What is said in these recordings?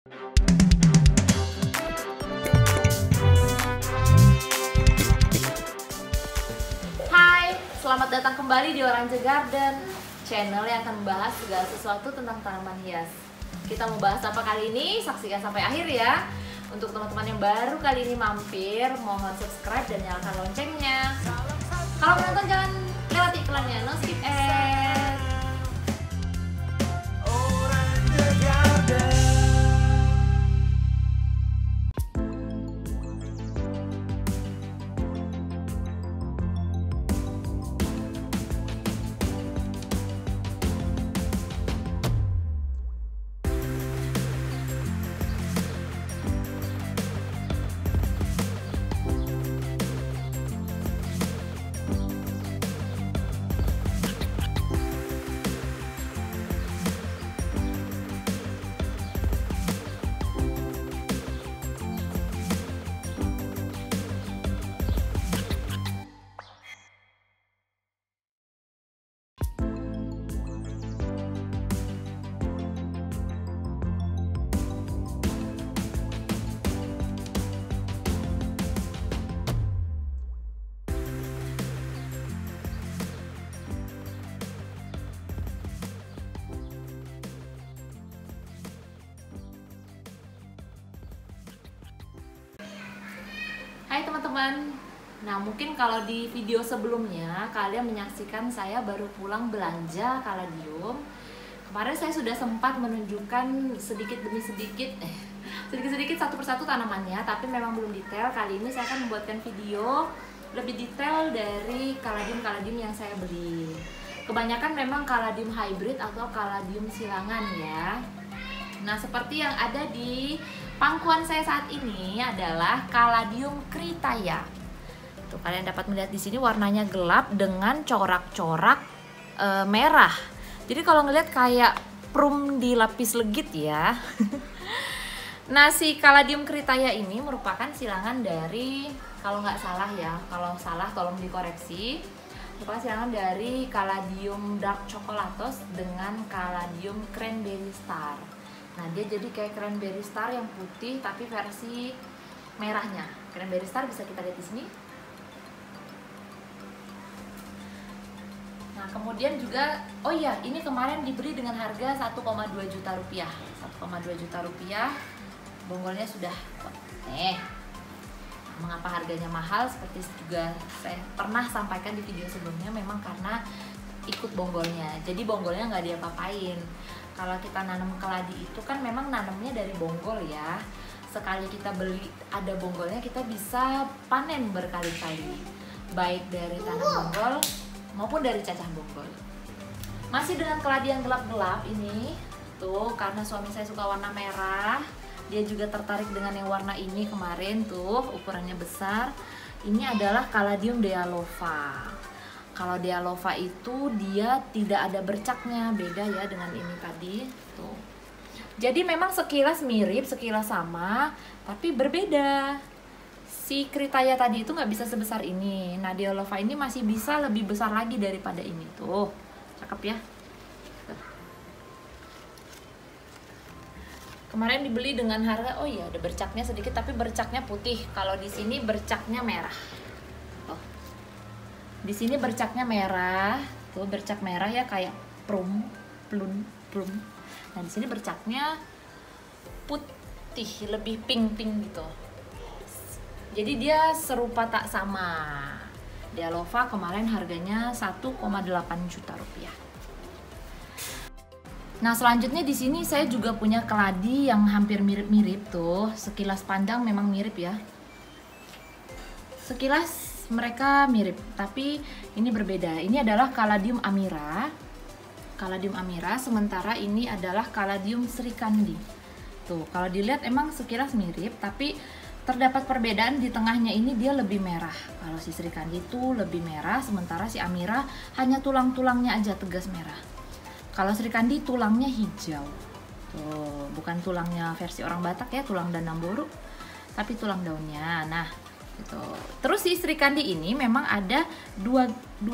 Hai, selamat datang kembali di Orange Garden, channel yang akan membahas segala sesuatu tentang tanaman hias. Kita mau bahas apa kali ini? Saksikan sampai akhir ya. Untuk teman-teman yang baru kali ini mampir, mohon subscribe dan nyalakan loncengnya. Kalau menonton jangan lewat iklannya, no skip ad. Hai teman-teman. Nah, mungkin kalau di video sebelumnya kalian menyaksikan saya baru pulang belanja kaladium. Kemarin saya sudah sempat menunjukkan sedikit demi sedikit satu persatu tanamannya, tapi memang belum detail. Kali ini saya akan membuatkan video lebih detail dari kaladium yang saya beli. Kebanyakan memang kaladium hybrid atau kaladium silangan ya. Nah, seperti yang ada di pangkuan saya saat ini adalah kaladium critaya. Tuh, kalian dapat melihat di sini warnanya gelap dengan corak-corak merah. Jadi kalau ngelihat kayak prum dilapis legit ya. Nah, si kaladium critaya ini merupakan silangan dari, kalau nggak salah ya, kalau salah tolong dikoreksi, merupakan silangan dari kaladium dark chocolatos dengan kaladium cranberry star. Nah, dia jadi kayak cranberry star yang putih tapi versi merahnya. Cranberry star bisa kita lihat di sini. Nah, kemudian juga, oh iya, ini kemarin dibeli dengan harga 1,2 juta rupiah. 1,2 juta rupiah. Bonggolnya sudah mengapa harganya mahal? Seperti juga saya pernah sampaikan di video sebelumnya, memang karena ikut bonggolnya. Jadi bonggolnya nggak diapa-apain. Kalau kita nanam keladi itu kan memang nanamnya dari bonggol ya. Sekali kita beli ada bonggolnya, kita bisa panen berkali-kali, baik dari tanam bonggol maupun dari cacah bonggol. Masih dengan keladi yang gelap-gelap ini tuh, karena suami saya suka warna merah, dia juga tertarik dengan yang warna ini kemarin tuh, ukurannya besar. Ini adalah kaladium dealova. Kalau dealova itu dia tidak ada bercaknya, beda ya dengan ini tadi tuh. Jadi memang sekilas mirip, sekilas sama, tapi berbeda. Si critaya tadi itu nggak bisa sebesar ini. Nah, dealova ini masih bisa lebih besar lagi daripada ini tuh. Cakep ya. Tuh. Kemarin dibeli dengan harga, oh iya ada bercaknya sedikit, tapi bercaknya putih. Kalau di sini bercaknya merah. Di sini bercaknya merah, tuh bercak merah ya, kayak prum. Nah, di sini bercaknya putih, lebih pink gitu. Jadi dia serupa tak sama. Dealova kemarin harganya 1,8 juta rupiah. Nah, selanjutnya di sini saya juga punya keladi yang hampir mirip-mirip tuh. Sekilas pandang memang mirip ya. Sekilas mereka mirip, tapi ini berbeda. Ini adalah kaladium amira. Kaladium amira, sementara ini adalah kaladium srikandi. Tuh, kalau dilihat emang sekilas mirip, tapi terdapat perbedaan di tengahnya ini, dia lebih merah. Kalau si srikandi itu lebih merah, sementara si amira hanya tulang-tulangnya aja tegas merah. Kalau srikandi tulangnya hijau. Tuh, bukan tulangnya versi orang Batak ya, tulang danamboru, tapi tulang daunnya. Nah, gitu. Terus si srikandi ini memang ada dua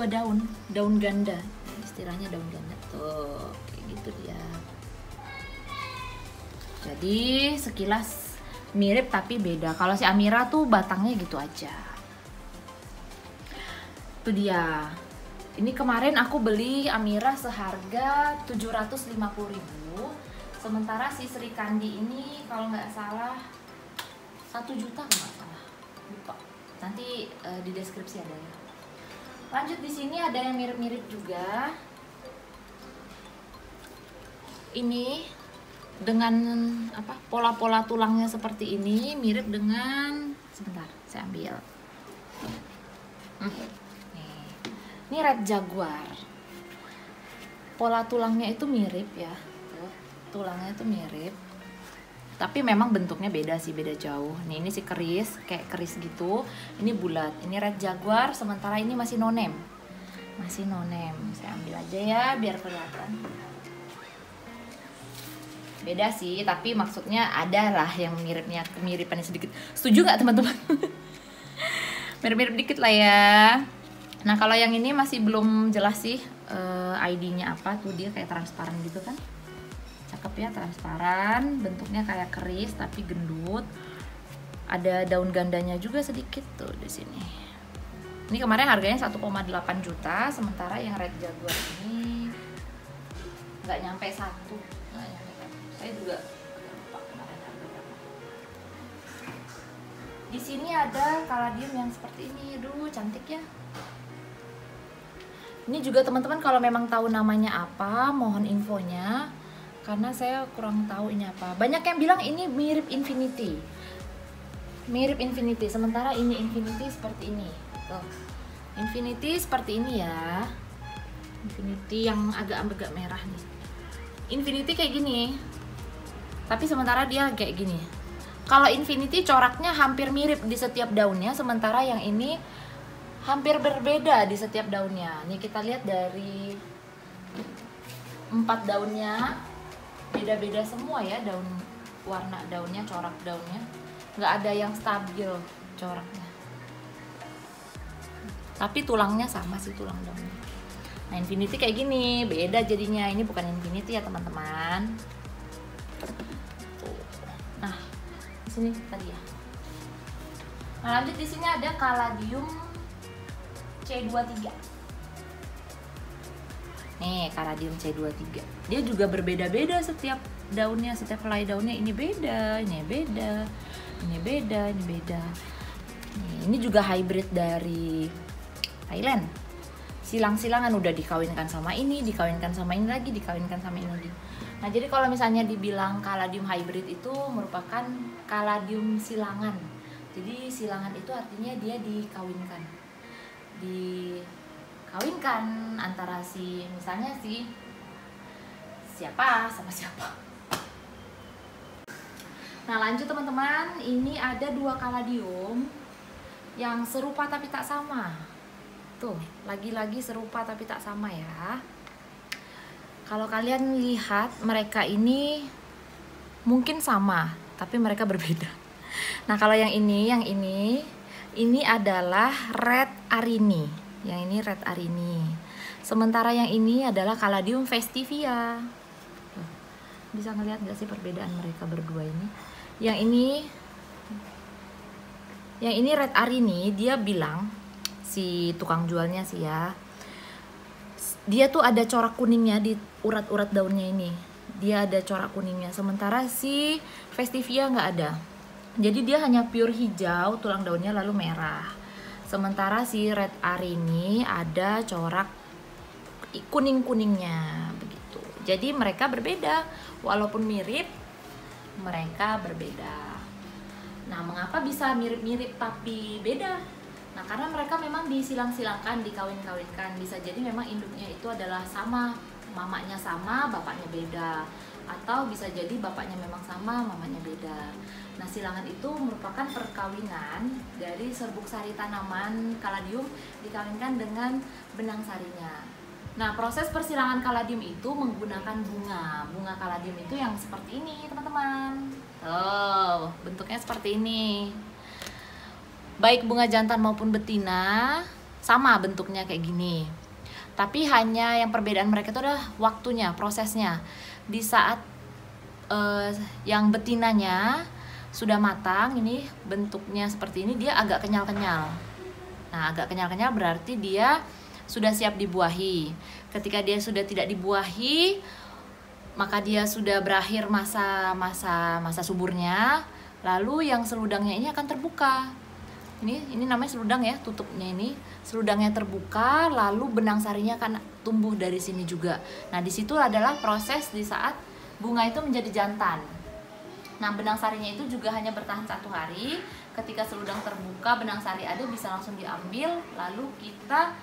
daun ganda, istilahnya daun ganda tuh, kayak gitu dia. Jadi sekilas mirip tapi beda. Kalau si Amira tuh batangnya gitu aja. Itu dia. Ini kemarin aku beli Amira seharga 750.000. Sementara si Sri Kandi ini kalau nggak salah 1 juta kalau nggak salah. Lupa. Nanti di deskripsi ada ya. Lanjut, di sini ada yang mirip-mirip juga. Ini dengan apa, pola-pola tulangnya seperti ini, mirip dengan, sebentar saya ambil. Nih. Ini Red Jaguar. Pola tulangnya itu mirip ya. Tuh, tulangnya itu mirip. Tapi memang bentuknya beda sih, beda jauh. Nih, ini si keris, kayak keris gitu. Ini bulat. Ini Red Jaguar, sementara ini masih no-name. Masih no-name. Saya ambil aja ya biar kelihatan. Beda sih, tapi maksudnya ada lah yang miripnya, kemiripannya sedikit. Setuju nggak teman-teman? Mirip-mirip dikit lah ya. Nah, kalau yang ini masih belum jelas sih ID-nya apa. Tuh dia kayak transparan gitu kan. Cakep ya, transparan. Bentuknya kayak keris tapi gendut. Ada daun gandanya juga sedikit tuh di sini. Ini kemarin harganya 1,8 juta, sementara yang Red Jaguar ini nggak nyampe 1. Saya juga lupa kemarin harga berapa. Di sini ada kaladium yang seperti ini. Aduh, cantik ya. Ini juga teman-teman kalau memang tahu namanya apa, mohon infonya, karena saya kurang tahu ini apa. Banyak yang bilang ini mirip Infinity. Mirip Infinity, sementara ini Infinity seperti ini. Tuh. Infinity seperti ini ya. Infinity yang agak merah nih. Infinity kayak gini. Tapi sementara dia kayak gini. Kalau Infinity coraknya hampir mirip di setiap daunnya, sementara yang ini hampir berbeda di setiap daunnya. Nih kita lihat dari 4 daunnya beda-beda semua ya, daun, warna daunnya, corak daunnya. Nggak ada yang stabil coraknya. Tapi tulangnya sama sih, tulang daunnya. Nah, Infinity kayak gini, beda jadinya. Ini bukan Infinity ya teman-teman. Nah, di sini tadi ya. Nah, lanjut di sini ada Caladium C23. Nih, Caladium C23. Dia juga berbeda-beda setiap daunnya, setiap helai daunnya. Ini beda, ini beda, ini beda, ini beda. Nih, ini juga hybrid dari Thailand. Silang-silangan udah dikawinkan sama ini, dikawinkan sama ini lagi, dikawinkan sama ini lagi. Nah, jadi kalau misalnya dibilang Caladium hybrid itu merupakan Caladium silangan. Jadi silangan itu artinya dia dikawinkan. Dikawinkan antara si, misalnya si siapa sama siapa. Nah, lanjut teman-teman, ini ada 2 Caladium yang serupa tapi tak sama. Tuh, lagi-lagi serupa tapi tak sama ya. Kalau kalian lihat, mereka ini mungkin sama, tapi mereka berbeda. Nah, kalau yang ini adalah Red Arini. Yang ini Red Arini. Sementara yang ini adalah Caladium festivia. Bisa ngelihat nggak sih perbedaan mereka berdua ini? Yang ini Red Arini, dia bilang, si tukang jualnya sih ya, dia tuh ada corak kuningnya di urat-urat daunnya ini. Dia ada corak kuningnya, sementara si festivia nggak ada. Jadi dia hanya pure hijau, tulang daunnya lalu merah. Sementara si Red Arini ada corak kuning-kuningnya begitu. Jadi mereka berbeda, walaupun mirip, mereka berbeda. Nah, mengapa bisa mirip-mirip tapi beda? Nah, karena mereka memang disilang-silangkan, dikawin-kawinkan. Bisa jadi memang induknya itu adalah sama, mamanya sama, bapaknya beda. Atau bisa jadi bapaknya memang sama, mamanya beda. Nah, silangan itu merupakan perkawinan dari serbuk sari tanaman Caladium dikawinkan dengan benang sarinya. Nah, proses persilangan Caladium itu menggunakan bunga. Bunga Caladium itu yang seperti ini, teman-teman. Oh, bentuknya seperti ini. Baik bunga jantan maupun betina sama bentuknya kayak gini. Tapi hanya yang perbedaan mereka itu adalah waktunya, prosesnya. Di saat yang betinanya sudah matang, ini bentuknya seperti ini, dia agak kenyal-kenyal. Nah, agak kenyal-kenyal berarti dia sudah siap dibuahi. Ketika dia sudah tidak dibuahi, maka dia sudah berakhir masa suburnya. Lalu yang seludangnya ini akan terbuka. Ini namanya seludang ya, tutupnya ini. Seludangnya terbuka, lalu benang sarinya akan tumbuh dari sini juga. Nah, di situ adalah proses di saat bunga itu menjadi jantan. Nah, benang sarinya itu juga hanya bertahan 1 hari. Ketika seludang terbuka, benang sari ada, bisa langsung diambil, lalu kita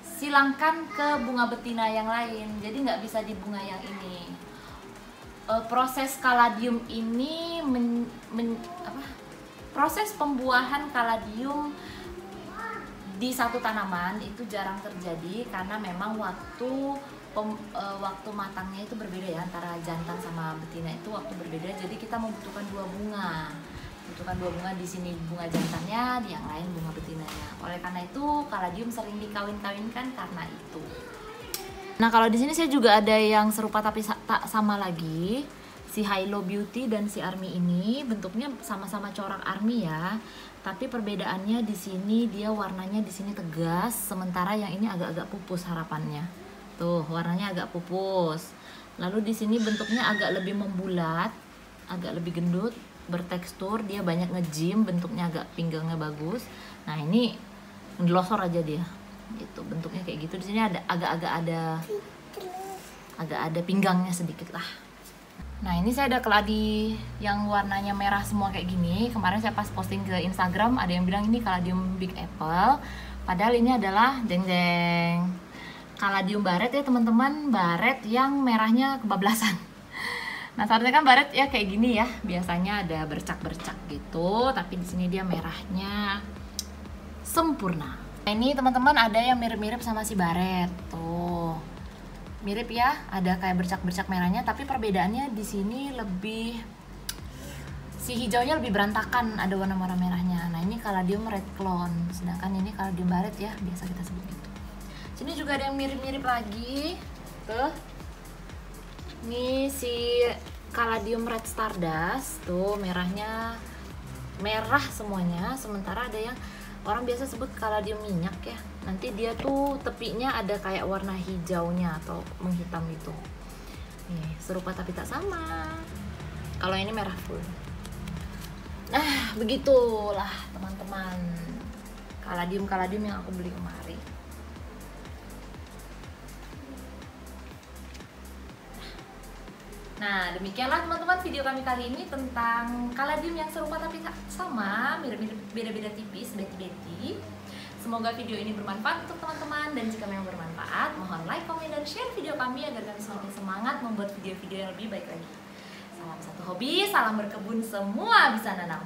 silangkan ke bunga betina yang lain. Jadi nggak bisa di bunga yang ini. Proses kaladium ini proses pembuahan kaladium di satu tanaman itu jarang terjadi karena memang waktu matangnya itu berbeda ya, antara jantan sama betina itu waktu berbeda. Jadi kita membutuhkan 2 bunga. Di sini bunga jantannya, di yang lain bunga betinanya. Oleh karena itu kaladium sering dikawin-kawinkan karena itu. Nah, kalau di sini saya juga ada yang serupa tapi tak sama lagi. Si Hilo Beauty dan si Army ini bentuknya sama-sama corak Army ya. Tapi perbedaannya di sini dia warnanya di sini tegas, sementara yang ini agak-agak pupus harapannya. Tuh, warnanya agak pupus. Lalu di sini bentuknya agak lebih membulat, agak lebih gendut, bertekstur, dia banyak ngejim, bentuknya agak pinggangnya bagus. Nah, ini ngelosor aja dia. Gitu, bentuknya kayak gitu. Di sini ada agak ada pinggangnya sedikit lah. Nah, ini saya ada keladi yang warnanya merah semua kayak gini. Kemarin saya pas posting ke Instagram, ada yang bilang ini kaladium Big Apple. Padahal ini adalah jeng-jeng kaladium baret ya teman-teman, baret yang merahnya kebablasan. Nah, seharusnya kan baret ya kayak gini ya, biasanya ada bercak-bercak gitu, tapi di sini dia merahnya sempurna. Nah, ini teman-teman ada yang mirip-mirip sama si baret tuh, mirip ya, ada kayak bercak-bercak merahnya, tapi perbedaannya di sini lebih, si hijaunya lebih berantakan, ada warna-warna merahnya. Nah, ini kaladium red clone, sedangkan ini kaladium baret ya, biasa kita sebut gitu. Sini juga ada yang mirip-mirip lagi tuh. Ini si kaladium red stardust tuh, merahnya merah semuanya, sementara ada yang orang biasa sebut kaladium minyak ya. Nanti dia tuh tepinya ada kayak warna hijaunya atau menghitam gitu. Nih, serupa tapi tak sama. Kalau ini merah full. Nah, begitulah teman-teman kaladium yang aku beli kemarin. Nah, demikianlah teman-teman video kami kali ini tentang kaladium yang serupa tapi tak sama, mirip-mirip, beda-beda tipis, beti-beti. Semoga video ini bermanfaat untuk teman-teman, dan jika memang bermanfaat, mohon like, komen, dan share video kami agar kami semakin semangat membuat video-video yang lebih baik lagi. Salam satu hobi, salam berkebun, semua bisa nanam.